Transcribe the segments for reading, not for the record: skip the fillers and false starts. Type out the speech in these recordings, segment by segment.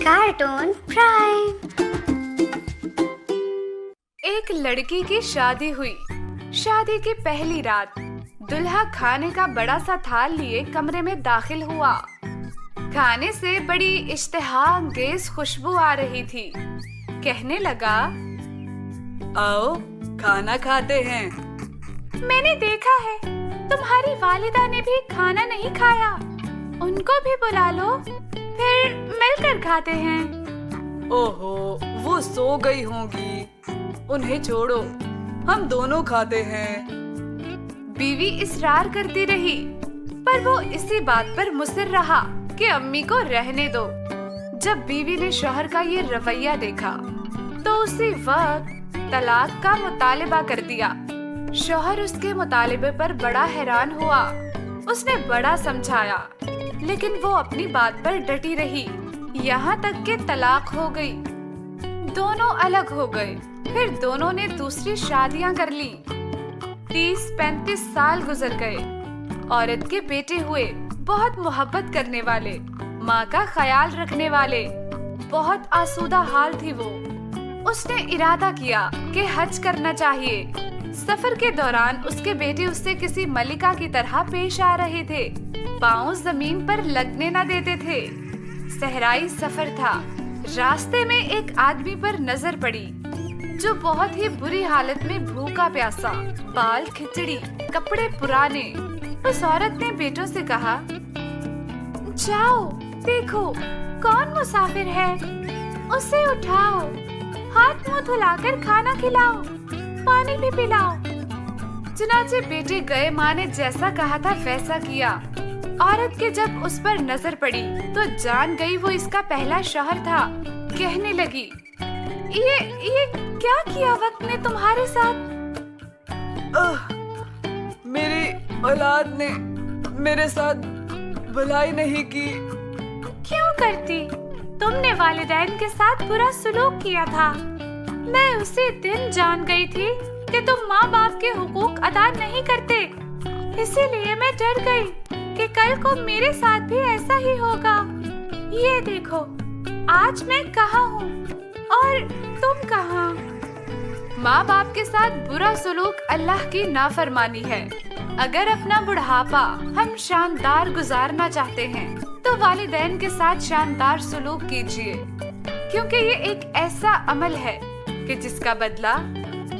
Cartoon prime. एक लड़की की शादी हुई। शादी की पहली रात दुल्हा खाने का बड़ा सा थाल लिए कमरे में दाखिल हुआ। खाने से बड़ी इश्तिहाअंगेज खुशबू आ रही थी। कहने लगा, आओ खाना खाते हैं। मैंने देखा है तुम्हारी वालिदा ने भी खाना नहीं खाया। उनको भी बुला लो, फिर मिलकर खाते हैं। ओहो, वो सो गई होंगी, उन्हें छोड़ो, हम दोनों खाते हैं। बीवी इसरार करती रही, पर वो इसी बात पर मुसिर रहा कि अम्मी को रहने दो। जब बीवी ने शौहर का ये रवैया देखा तो उसी वक्त तलाक का मुतालिबा कर दिया। शौहर उसके मुतालिबे पर बड़ा हैरान हुआ। उसने बड़ा समझाया, लेकिन वो अपनी बात पर डटी रही। यहाँ तक कि तलाक हो गई। दोनों अलग हो गए। फिर दोनों ने दूसरी शादियां कर ली। 30-35 साल गुजर गए। औरत के बेटे हुए, बहुत मोहब्बत करने वाले, माँ का ख्याल रखने वाले। बहुत आसूदा हाल थी वो। उसने इरादा किया कि हज करना चाहिए। सफर के दौरान उसके बेटे उससे किसी मलिका की तरह पेश आ रहे थे। पाँव जमीन पर लगने न देते थे। सहराई सफर था। रास्ते में एक आदमी पर नजर पड़ी जो बहुत ही बुरी हालत में भूखा प्यासा, बाल खिचड़ी, कपड़े पुराने। उस औरत ने बेटों से कहा, जाओ देखो कौन मुसाफिर है, उसे उठाओ, हाथ मुंह धुलाकर खाना खिलाओ, पानी भी पिलाओ। चुनाचे बेटे गए। माँ ने जैसा कहा था वैसा किया। औरत के जब उस पर नजर पड़ी तो जान गई वो इसका पहला शौहर था। कहने लगी, ये क्या किया वक्त ने तुम्हारे साथ? मेरी औलाद ने मेरे साथ भलाई नहीं की। क्यों करती? तुमने वालिदैन के साथ बुरा सलूक किया था। मैं उसी दिन जान गई थी कि तुम माँ बाप के हुकूक अदा नहीं करते। इसीलिए मैं डर गई कि कल को मेरे साथ भी ऐसा ही होगा। ये देखो, आज मैं कहाँ हूँ और तुम कहाँ? माँ बाप के साथ बुरा सलूक अल्लाह की नाफरमानी है। अगर अपना बुढ़ापा हम शानदार गुजारना चाहते हैं तो वालिदैन के साथ शानदार सलूक कीजिए, क्योंकि ये एक ऐसा अमल है कि जिसका बदला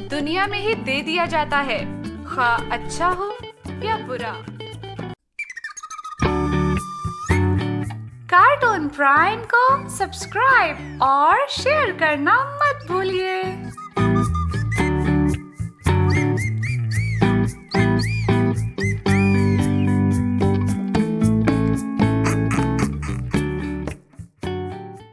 दुनिया में ही दे दिया जाता है, खा अच्छा हो या बुरा। कार्टून प्राइम को सब्सक्राइब और शेयर करना मत भूलिए।